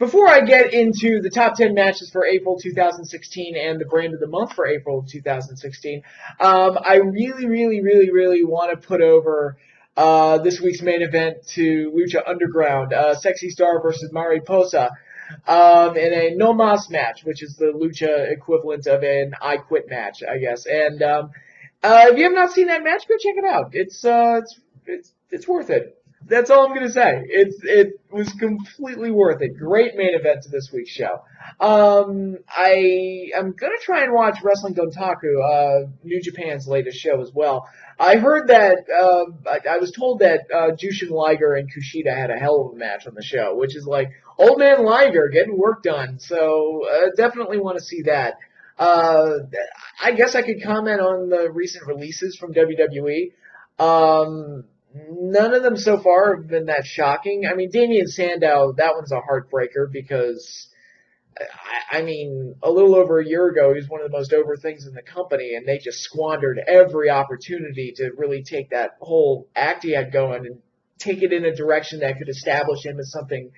Before I get into the top 10 matches for April 2016 and the brand of the month for April 2016, I really want to put over this week's main event to Lucha Underground, Sexy Star versus Mariposa, in a no mas match, which is the Lucha equivalent of an I Quit match, I guess. And if you have not seen that match, go check it out. It's worth it. That's all I'm going to say. It was completely worth it. Great main event to this week's show. I'm going to try and watch Wrestling Dontaku, New Japan's latest show as well. I heard that, I was told that Jushin Liger and Kushida had a hell of a match on the show, which is like, old man Liger getting work done. So definitely want to see that. I guess I could comment on the recent releases from WWE. None of them so far have been that shocking. I mean, Damien Sandow, that one's a heartbreaker because, I mean, a little over a year ago, he was one of the most over things in the company, and they just squandered every opportunity to really take that whole act he had going and take it in a direction that could establish him as something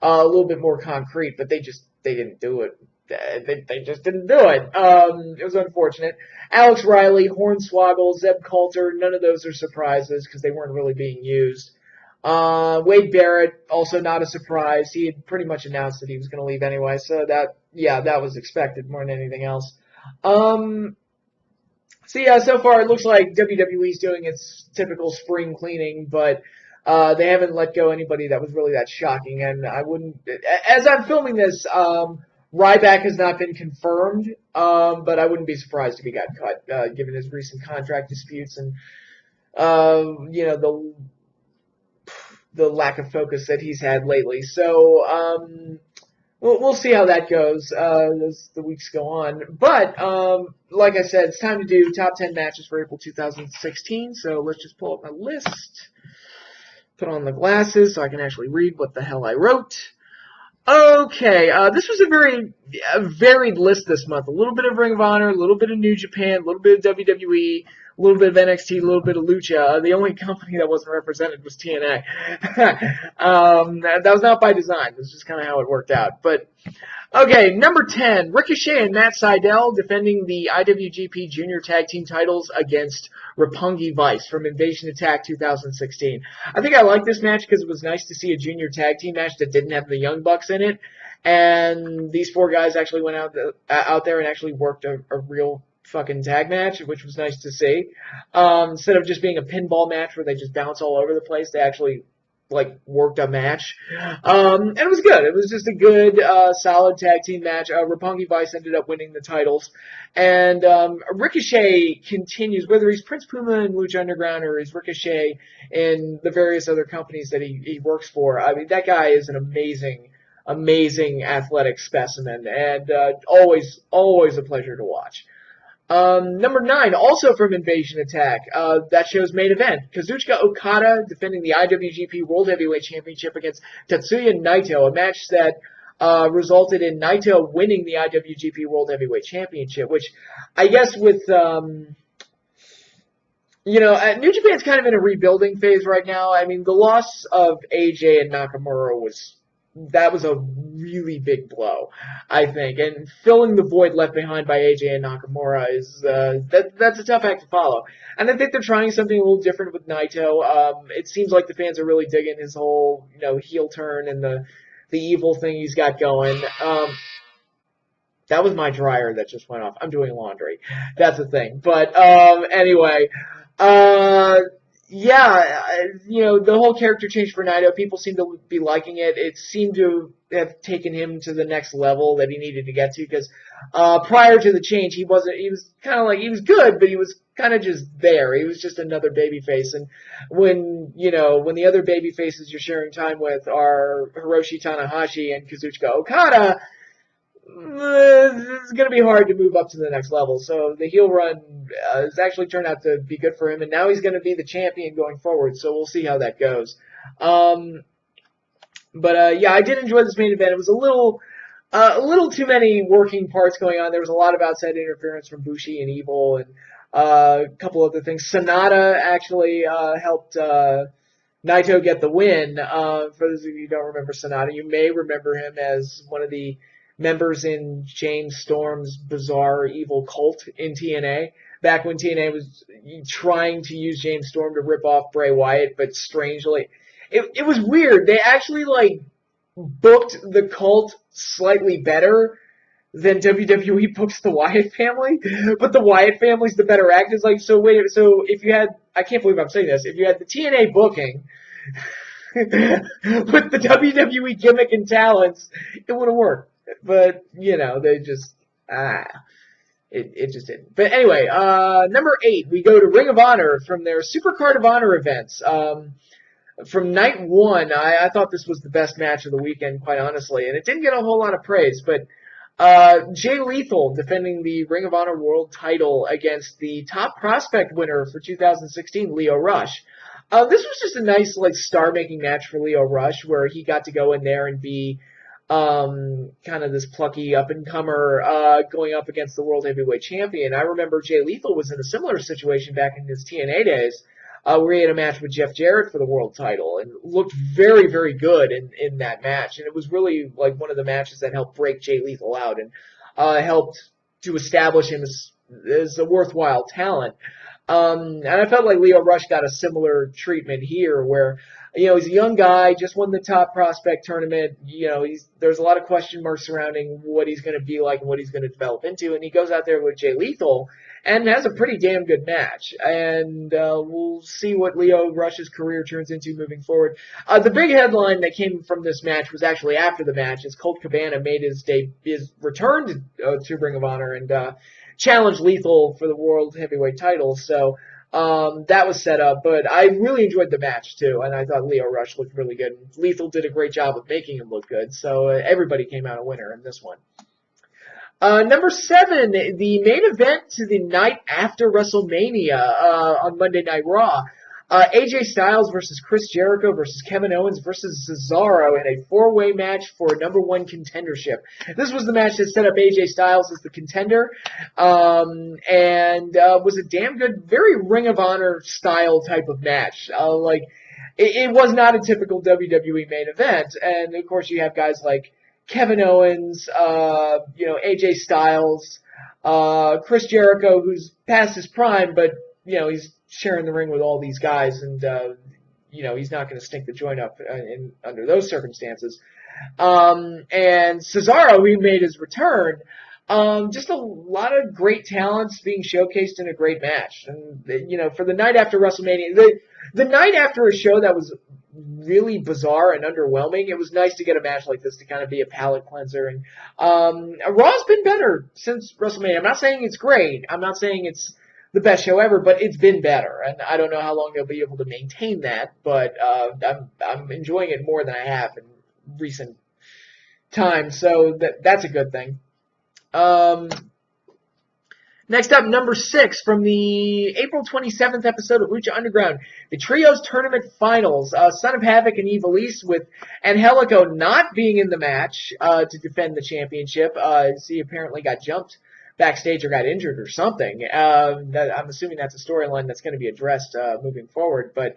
a little bit more concrete, but they didn't do it. They just didn't do it. It was unfortunate. Alex Riley, Hornswoggle, Zeb Coulter, none of those are surprises because they weren't really being used. Wade Barrett, also not a surprise. He had pretty much announced that he was going to leave anyway, so that was expected more than anything else. So far it looks like WWE's doing its typical spring cleaning, but they haven't let go anybody that was really that shocking, and I wouldn't, as I'm filming this, Ryback has not been confirmed, but I wouldn't be surprised if he got cut, given his recent contract disputes and, the lack of focus that he's had lately. So, we'll see how that goes, as the weeks go on. But, like I said, it's time to do top 10 matches for April 2016, so let's just pull up my list, put on the glasses so I can actually read what the hell I wrote. Okay, this was a very varied list this month. A little bit of Ring of Honor, a little bit of New Japan, a little bit of WWE, a little bit of NXT, a little bit of Lucha. The only company that wasn't represented was TNA. That was not by design. This is just kind of how it worked out. But okay, number 10, Ricochet and Matt Sydal defending the IWGP Junior Tag Team titles against Roppongi Vice from Invasion Attack 2016. I think I liked this match because it was nice to see a Junior Tag Team match that didn't have the Young Bucks in it. And these four guys actually went out there and actually worked a real fucking tag match, which was nice to see. Instead of just being a pinball match where they just bounce all over the place, they actually worked a match. And it was good. It was just a good, solid tag team match. Roppongi Vice ended up winning the titles. And, Ricochet continues, whether he's Prince Puma in Lucha Underground or he's Ricochet in the various other companies that he works for. I mean, that guy is an amazing athletic specimen and, always a pleasure to watch. Number 9, also from Invasion Attack, that show's main event. Kazuchika Okada defending the IWGP World Heavyweight Championship against Tetsuya Naito, a match that resulted in Naito winning the IWGP World Heavyweight Championship, which I guess with, New Japan's kind of in a rebuilding phase right now. I mean, the loss of AJ and Nakamura was a really big blow, I think. And filling the void left behind by AJ and Nakamura is that's a tough act to follow. And I think they're trying something a little different with Naito. It seems like the fans are really digging his whole, heel turn and the evil thing he's got going. That was my dryer that just went off. I'm doing laundry. That's the thing. But anyway, the whole character change for Naito, people seem to be liking it. It seemed to have taken him to the next level that he needed to get to, because prior to the change, he was good, but he was kind of just there. He was just another babyface. And when the other babyfaces you're sharing time with are Hiroshi Tanahashi and Kazuchika Okada, it's going to be hard to move up to the next level. So the heel run has actually turned out to be good for him, and now he's going to be the champion going forward. So we'll see how that goes. I did enjoy this main event. It was a little too many working parts going on. There was a lot of outside interference from Bushi and Evil and a couple other things. Sonata actually helped Naito get the win. For those of you who don't remember Sonata, you may remember him as one of the members in James Storm's bizarre evil cult in TNA. Back when TNA was trying to use James Storm to rip off Bray Wyatt, but strangely, it was weird. They actually booked the cult slightly better than WWE books the Wyatt family, but the Wyatt family's the better act. It's like, so wait, so if you had, I can't believe I'm saying this, if you had the TNA booking with the WWE gimmick and talents, it would have worked. But, they just, it just didn't. But anyway, number 8, we go to Ring of Honor from their Supercard of Honor events. From night 1, I thought this was the best match of the weekend, quite honestly, and it didn't get a whole lot of praise, but Jay Lethal defending the Ring of Honor World title against the top prospect winner for 2016, Lio Rush. This was just a nice, star-making match for Lio Rush, where he got to go in there and be kind of this plucky up-and-comer going up against the World Heavyweight Champion. I remember Jay Lethal was in a similar situation back in his TNA days, where he had a match with Jeff Jarrett for the world title and looked very, very good in that match. And it was really one of the matches that helped break Jay Lethal out and helped to establish him as a worthwhile talent. And I felt like Lio Rush got a similar treatment here where, he's a young guy, just won the top prospect tournament. There's a lot of question marks surrounding what he's going to be like and what he's going to develop into. And he goes out there with Jay Lethal and has a pretty damn good match. And we'll see what Lio Rush's career turns into moving forward. The big headline that came from this match was actually after the match, as Colt Cabana made his return to Ring of Honor and challenged Lethal for the World Heavyweight title. So that was set up, but I really enjoyed the match too, and I thought Lio Rush looked really good. Lethal did a great job of making him look good, so everybody came out a winner in this one. Number 7, the main event to the night after WrestleMania on Monday Night Raw. AJ Styles versus Chris Jericho versus Kevin Owens versus Cesaro in a 4-way match for number 1 contendership. This was the match that set up AJ Styles as the contender, and was a damn good, very Ring of Honor style type of match. It was not a typical WWE main event, and of course you have guys like Kevin Owens, AJ Styles, Chris Jericho, who's past his prime, but he's sharing the ring with all these guys, and he's not going to stink the joint up under those circumstances. And Cesaro, who made his return, just a lot of great talents being showcased in a great match. And for the night after WrestleMania, the night after a show that was really bizarre and underwhelming, it was nice to get a match like this to kind of be a palate cleanser. And Raw's been better since WrestleMania. I'm not saying it's great. I'm not saying it's the best show ever, but it's been better, and I don't know how long they'll be able to maintain that, but I'm enjoying it more than I have in recent times, so that's a good thing. Next up, number 6 from the April 27th episode of Lucha Underground, the Trios Tournament Finals. Son of Havoc and Ivelisse, with Angelico not being in the match to defend the championship. He apparently got jumped backstage or got injured or something. I'm assuming that's a storyline that's going to be addressed moving forward. But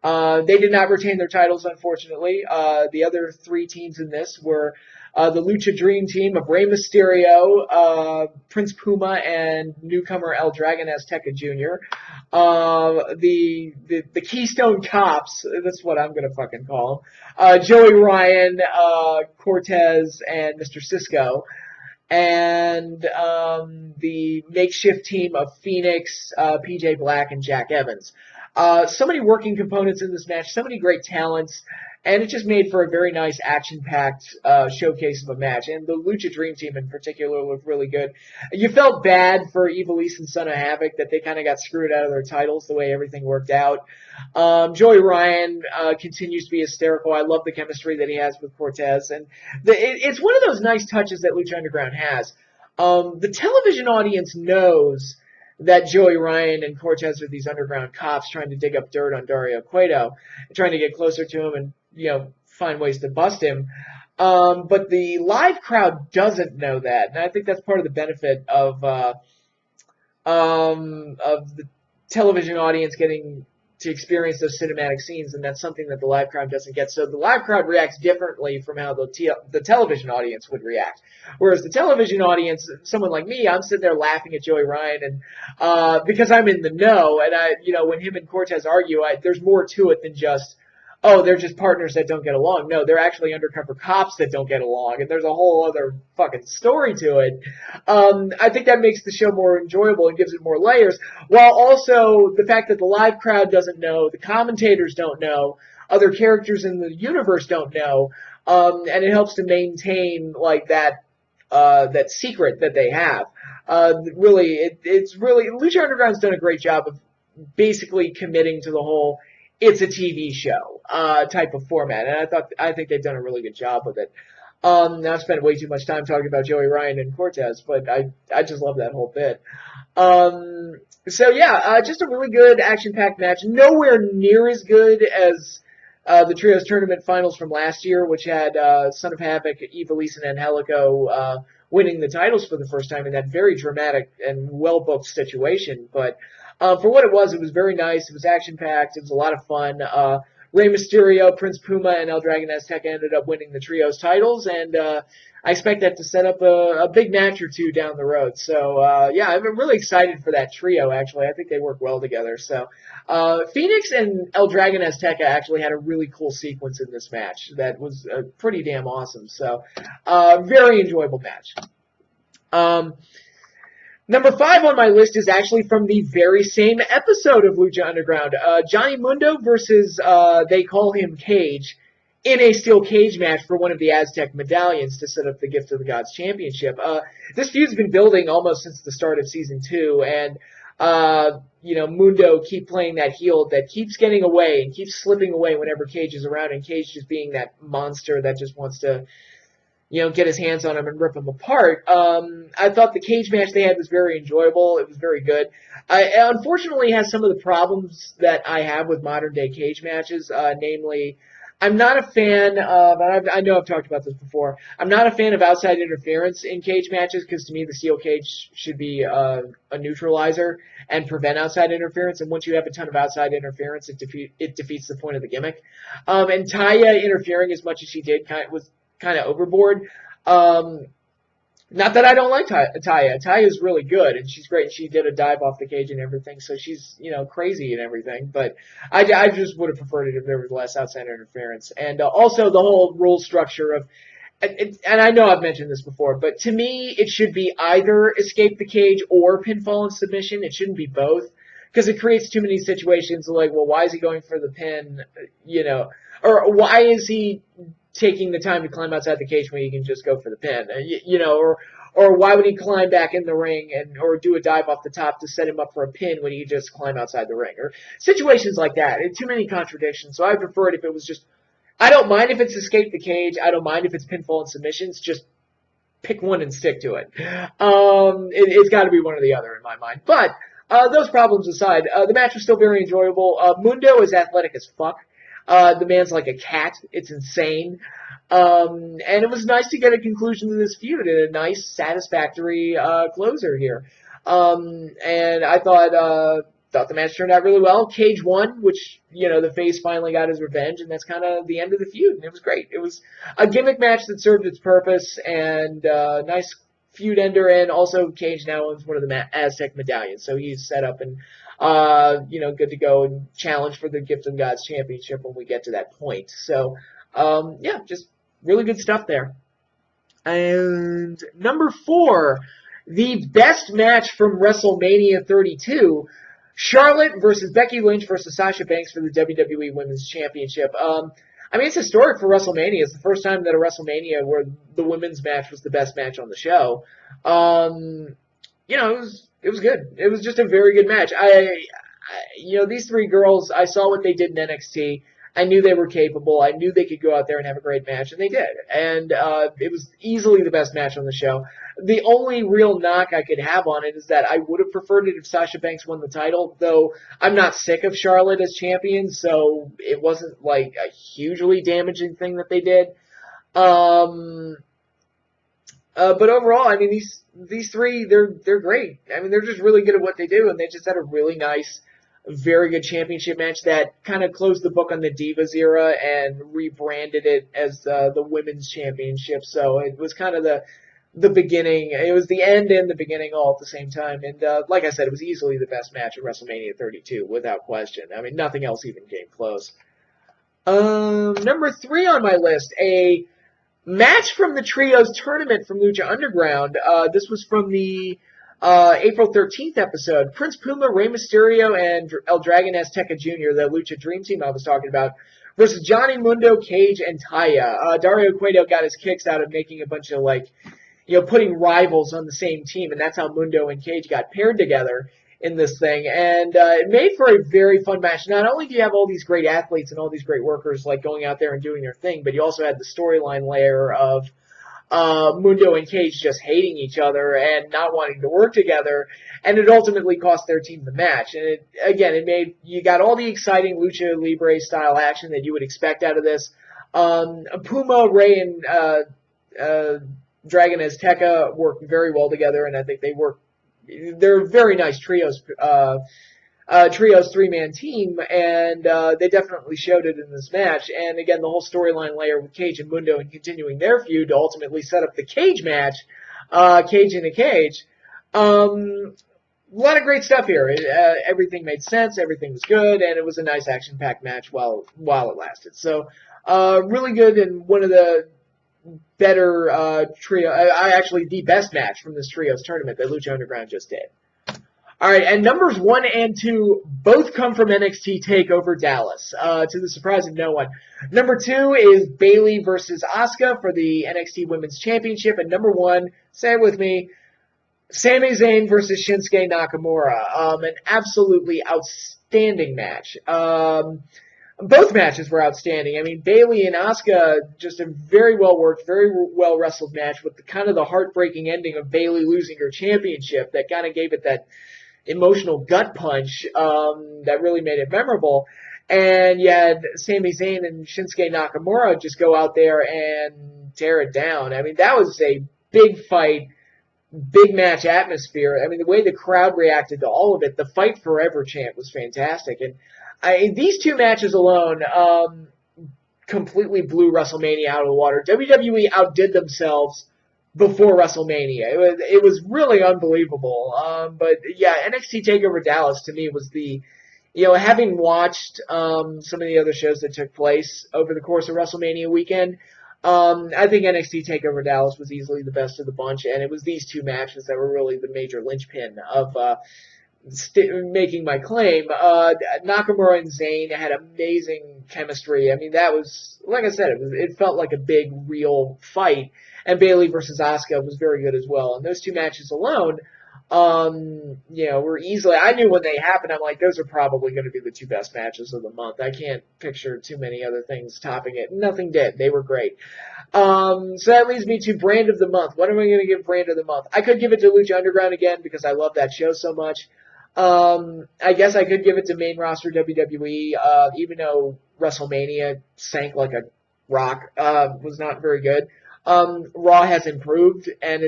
they did not retain their titles, unfortunately. The other 3 teams in this were the Lucha Dream Team of Rey Mysterio, Prince Puma, and newcomer El Dragon Azteca Jr. The Keystone Cops, that's what I'm going to fucking call them. Joey Ryan, Cortez, and Mr. Cisco. And the makeshift team of Fenix, PJ Black, and Jack Evans. So many working components in this match, so many great talents, and it just made for a very nice action-packed showcase of a match. And the Lucha Dream Team in particular looked really good. You felt bad for Ivelisse and Son of Havoc that they kind of got screwed out of their titles the way everything worked out. Joey Ryan continues to be hysterical. I love the chemistry that he has with Cortez. And it's one of those nice touches that Lucha Underground has. The television audience knows that Joey Ryan and Cortez are these underground cops trying to dig up dirt on Dario Cueto, trying to get closer to him and find ways to bust him. But the live crowd doesn't know that, and I think that's part of the benefit of the television audience getting to experience those cinematic scenes, and that's something that the live crowd doesn't get. So the live crowd reacts differently from how the television audience would react. Whereas the television audience, someone like me, I'm sitting there laughing at Joey Ryan, and because I'm in the know, and when him and Cortez argue, there's more to it than just, oh, they're just partners that don't get along. No, they're actually undercover cops that don't get along, and there's a whole other fucking story to it. I think that makes the show more enjoyable and gives it more layers, while also the fact that the live crowd doesn't know, the commentators don't know, other characters in the universe don't know, and it helps to maintain like that secret that they have. It's really Lucha Underground's done a great job of basically committing to the whole it's a TV show type of format, and I think they've done a really good job with it. Now I've spent way too much time talking about Joey Ryan and Cortez, but I just love that whole bit. Just a really good action-packed match. Nowhere near as good as the Trios Tournament Finals from last year, which had Son of Havoc, Ivelisse, and Angelico winning the titles for the first time in that very dramatic and well-booked situation. But for what it was very nice. It was action-packed. It was a lot of fun. Rey Mysterio, Prince Puma, and El Dragon Azteca ended up winning the Trios titles, and I expect that to set up a big match or two down the road. So, I'm really excited for that trio, actually. I think they work well together. So, Fenix and El Dragon Azteca actually had a really cool sequence in this match that was pretty damn awesome. So, very enjoyable match. Number 5 on my list is actually from the very same episode of Lucha Underground. Johnny Mundo versus, they call him Cage, in a steel cage match for one of the Aztec medallions to set up the Gift of the Gods Championship. This feud's been building almost since the start of Season 2, and, Mundo keep playing that heel that keeps getting away and keeps slipping away whenever Cage is around, and Cage just being that monster that just wants to get his hands on him and rip him apart. I thought the cage match they had was very enjoyable. It was very good. It unfortunately has some of the problems that I have with modern-day cage matches, namely, I'm not a fan of, and I know I've talked about this before, I'm not a fan of outside interference in cage matches because to me the steel cage should be a neutralizer and prevent outside interference, and once you have a ton of outside interference, it defeats the point of the gimmick. And Taya interfering as much as she did was kind of overboard. Not that I don't like Taya. Taya's really good, and she's great. She did a dive off the cage and everything, so she's, crazy and everything. But I just would have preferred it if there was less outside interference. And also the whole rule structure of, and I know I've mentioned this before, but to me, it should be either escape the cage or pinfall and submission. It shouldn't be both, because it creates too many situations like, well, why is he going for the pin, or why is he taking the time to climb outside the cage when he can just go for the pin, or why would he climb back in the ring or do a dive off the top to set him up for a pin when he could just climb outside the ring, or situations like that. Too many contradictions. So I prefer it if it was just, I don't mind if it's escape the cage. I don't mind if it's pinfall and submissions. Just pick one and stick to it. It's got to be one or the other in my mind. But those problems aside, the match was still very enjoyable. Mundo is athletic as fuck. The man's like a cat. It's insane. And it was nice to get a conclusion to this feud and a nice, satisfactory closer here. And I thought the match turned out really well. Cage won, which, the face finally got his revenge, and that's kind of the end of the feud, and it was great. It was a gimmick match that served its purpose, and nice feud ender, and also Cage now owns one of the Aztec medallions, so he's set up and good to go and challenge for the Gift of Gods Championship when we get to that point. So, just really good stuff there. And number 4, the best match from WrestleMania 32, Charlotte versus Becky Lynch versus Sasha Banks for the WWE Women's Championship. It's historic for WrestleMania. It's the first time that a WrestleMania where the women's match was the best match on the show. It was good. It was just a very good match. These 3 girls, I saw what they did in NXT. I knew they were capable. I knew they could go out there and have a great match, and they did. And it was easily the best match on the show. The only real knock I could have on it is that I would have preferred it if Sasha Banks won the title, though I'm not sick of Charlotte as champion, so it wasn't like a hugely damaging thing that they did. But overall, these 3, they're great. They're just really good at what they do, and they just had a really nice very good championship match that kind of closed the book on the Divas era and rebranded it as the Women's Championship. So it was kind of the beginning. It was the end and the beginning all at the same time. And like I said, it was easily the best match at WrestleMania 32, without question. I mean, nothing else even came close. Number 3 on my list, a match from the Trios tournament from Lucha Underground. This was from the April 13th episode. Prince Puma, Rey Mysterio, and El Dragon Azteca Jr., the Lucha Dream Team I was talking about, versus Johnny Mundo, Cage, and Taya. Dario Cueto got his kicks out of making a bunch of, like, putting rivals on the same team, and that's how Mundo and Cage got paired together in this thing. And it made for a very fun match. Not only do you have all these great athletes and all these great workers, like, going out there and doing their thing, but you also had the storyline layer of Mundo and Cage just hating each other and not wanting to work together, and it ultimately cost their team the match. And you got all the exciting Lucha Libre style action that you would expect out of this. Puma, Rey, and Dragon Azteca work very well together, and I think they're a very nice trios 3-man team, and they definitely showed it in this match. And again, the whole storyline layer with Cage and Mundo and continuing their feud to ultimately set up the Cage match, Cage in a Cage. A lot of great stuff here. Everything made sense, everything was good, and it was a nice action-packed match while it lasted. So, really good, and one of the better actually the best match from this Trios tournament that Lucha Underground just did. All right, and numbers 1 and 2 both come from NXT TakeOver Dallas, to the surprise of no one. Number 2 is Bayley versus Asuka for the NXT Women's Championship, and number 1, say it with me, Sami Zayn versus Shinsuke Nakamura. An absolutely outstanding match. Both matches were outstanding. I mean, Bayley and Asuka, just a very well worked, very well wrestled match with the heartbreaking ending of Bayley losing her championship that kind of gave it that emotional gut punch that really made it memorable. And you had Sami Zayn and Shinsuke Nakamura just go out there and tear it down. I mean, that was a big fight, big match atmosphere. I mean, the way the crowd reacted to all of it, the Fight Forever chant was fantastic. And these two matches alone completely blew WrestleMania out of the water. WWE outdid themselves before WrestleMania. It was really unbelievable. But yeah, NXT TakeOver Dallas to me was having watched some of the other shows that took place over the course of WrestleMania weekend, I think NXT TakeOver Dallas was easily the best of the bunch, and it was these two matches that were really the major linchpin of making my claim. Nakamura and Zayn had amazing chemistry. I mean, that was, like I said, it felt like a big, real fight. And Bayley versus Asuka was very good as well. And those two matches alone, were easily, I knew when they happened, I'm like, those are probably going to be the two best matches of the month. I can't picture too many other things topping it. Nothing did. They were great. So that leads me to Brand of the Month. What am I going to give Brand of the Month? I could give it to Lucha Underground again because I love that show so much. I guess I could give it to main roster WWE, even though WrestleMania sank like a rock, was not very good. Raw has improved and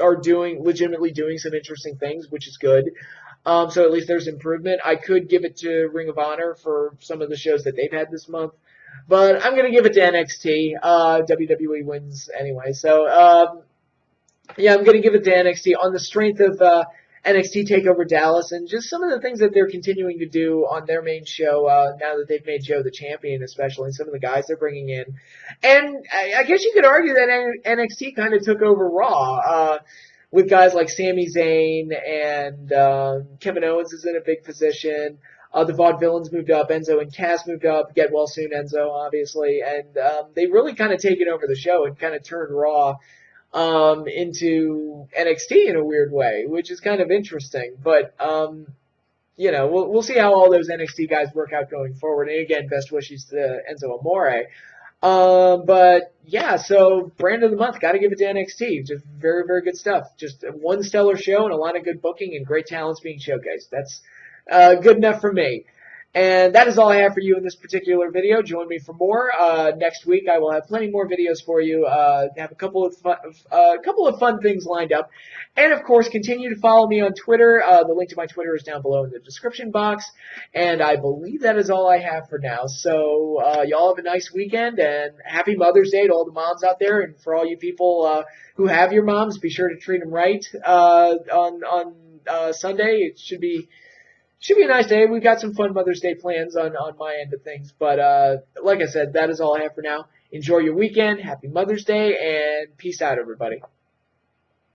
are legitimately doing some interesting things, which is good. So at least there's improvement. I could give it to Ring of Honor for some of the shows that they've had this month, but I'm going to give it to NXT. WWE wins anyway. So, I'm going to give it to NXT on the strength of, NXT TakeOver Dallas and just some of the things that they're continuing to do on their main show now that they've made Joe the champion, especially, and some of the guys they're bringing in. And I guess you could argue that NXT kind of took over Raw with guys like Sami Zayn and Kevin Owens is in a big position. The Vaudevillains moved up. Enzo and Cass moved up. Get well soon, Enzo, obviously. And they really kind of taken over the show and kind of turned Raw into NXT in a weird way, which is kind of interesting. But, we'll see how all those NXT guys work out going forward. And again, best wishes to Enzo Amore. But yeah, so Brand of the Month, got to give it to NXT. Just very, very good stuff. Just one stellar show and a lot of good booking and great talents being showcased. That's good enough for me. And that is all I have for you in this particular video. Join me for more. Next week I will have plenty more videos for you. Have a couple of fun things lined up. And of course, continue to follow me on Twitter. The link to my Twitter is down below in the description box. And I believe that is all I have for now. So y'all have a nice weekend, and happy Mother's Day to all the moms out there. And for all you people who have your moms, be sure to treat them right on Sunday. It should be a nice day. We've got some fun Mother's Day plans on my end of things. But like I said, that is all I have for now. Enjoy your weekend. Happy Mother's Day, and peace out, everybody.